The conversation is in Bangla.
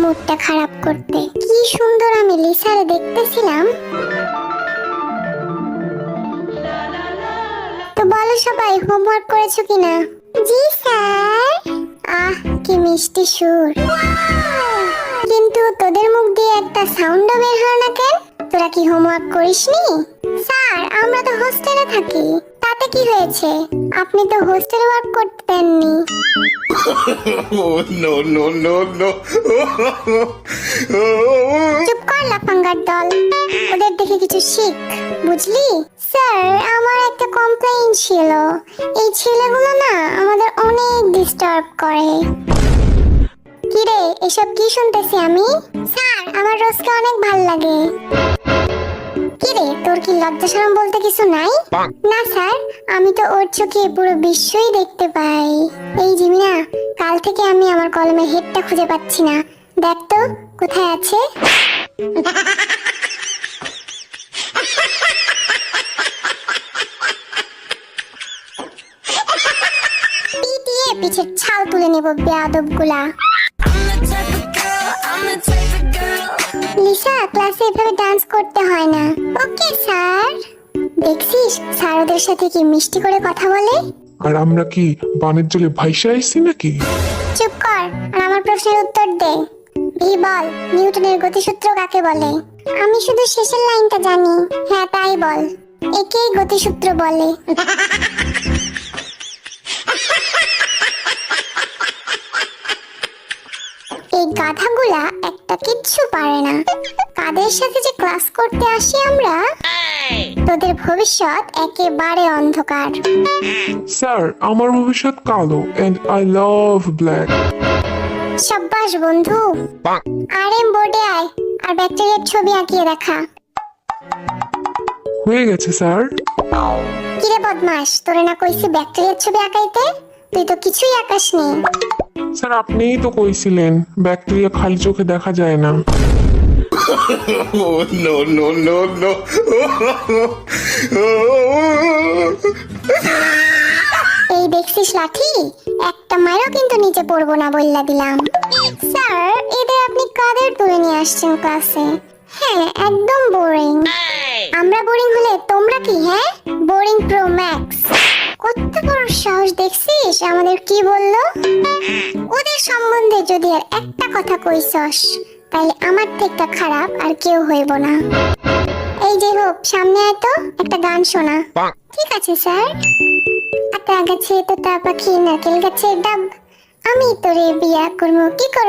মুডটা খারাপ করতে। কি সুন্দর আমি লিসারে দেখতেছিলাম। তো বলো সবাই, হোমওয়ার্ক করেছো কিনা? জি স্যার। আহ কি মিষ্টি সুর, কিন্তু তোদের মুখ দিয়ে একটা সাউন্ডও বের হয় না কেন? তোরা কি হোমওয়ার্ক করিসনি? স্যার আমরা তো হোস্টেলে থাকি। তাতে কি হয়েছে? আপনি তো হোস্টেল ওয়ার্ক করতে দেননি। No, no, no, no. চুপ কর লাফাঙ্গার দল, ওদের দেখে কিছু শিখ, বুঝলি? স্যার আমার একটা কমপ্লেইন ছিল। এই ছেলেগুলো না আমাদের অনেক ডিস্টার্ব করে। কিরে এসব কি শুনতেছি আমি? স্যার আমার রোজকে অনেক ভাল লাগে। কিরে তোর কি লজ্জা শরম বলতে কিছু নাই? না স্যার, আমি তো ওর চোখে পুরো বিশ্বই দেখতে পাই। এই জিমিনা, কাল থেকে আমি আমার কলমের হেডটা খুঁজে পাচ্ছি না। দেখ তো কোথায় আছে। পিটিয়ে পিছের ছাল তুলে নেব বেয়াদবগুলা। লিসা ক্লাসে এভাবে ডান্স করতে হয় না। Okay sir. দেখছিস স্যার ওদের সাথে কি মিষ্টি করে কথা বলে। আর আমরা কি বানের জলে ভাইসা আইছি নাকি? চুপ কর আর আমার প্রশ্নের উত্তর দে। ভি বল, নিউটনের গতিসূত্র কাকে বলে? আমি শুধু শেষের লাইনটা জানি। হ্যাঁ তাই বল। একেই গতিসূত্র বলে। এই গাধাগুলা একটা কিচ্ছু পারে না। কাদের সাথে যে ক্লাস করতে আসি আমরা। তোদের ভবিষ্যৎ একেবারে অন্ধকার। স্যার আমার ভবিষ্যৎ কালো এন্ড আই লাভ ব্ল্যাক। সাব্বাস বন্ধু। আরে বোর্ডে আয় আর ব্যাকটেরিয়ার ছবি আঁকিয়ে দেখা। হয়ে গেছে স্যার। কিরে বদমাস, তোরে না কইছি ব্যাকটেরিয়ার ছবি আঁকাইতে? তুই তো কিছুই আঁকাসনি। স্যার আপনিই তো কইছিলেন ব্যাকটেরিয়া খালি চোখে দেখা যায় না। Oh, no, no, no, no. এই দেখছিস লাঠি, একটা মারও কিন্তু নিচে পড়বো না বললা দিলাম। স্যার এদের আপনি কাদের তুলে নিয়ে আসছেন ক্লাসে? হ্যাঁ একদম বোরিং। আমরা বোরিং হলে তোমরা কি? হ্যাঁ বোরিং প্রো ম্যাক্স। কত বড় সাহস দেখছিস আমাদের কি বললো? ওদের সম্বন্ধে যদি আর একটা কথা কইছস তাহলে আমার থেকে খারাপ আর কেউ হইব না। এই যে হোক সামনে আয় তো, একটা গান শোনা। ঠিক আছে স্যার। আতা গাছে তোতা পাখি নারকেল গাছে ডাব, আমি তোরে বিয়া করবো কি করব।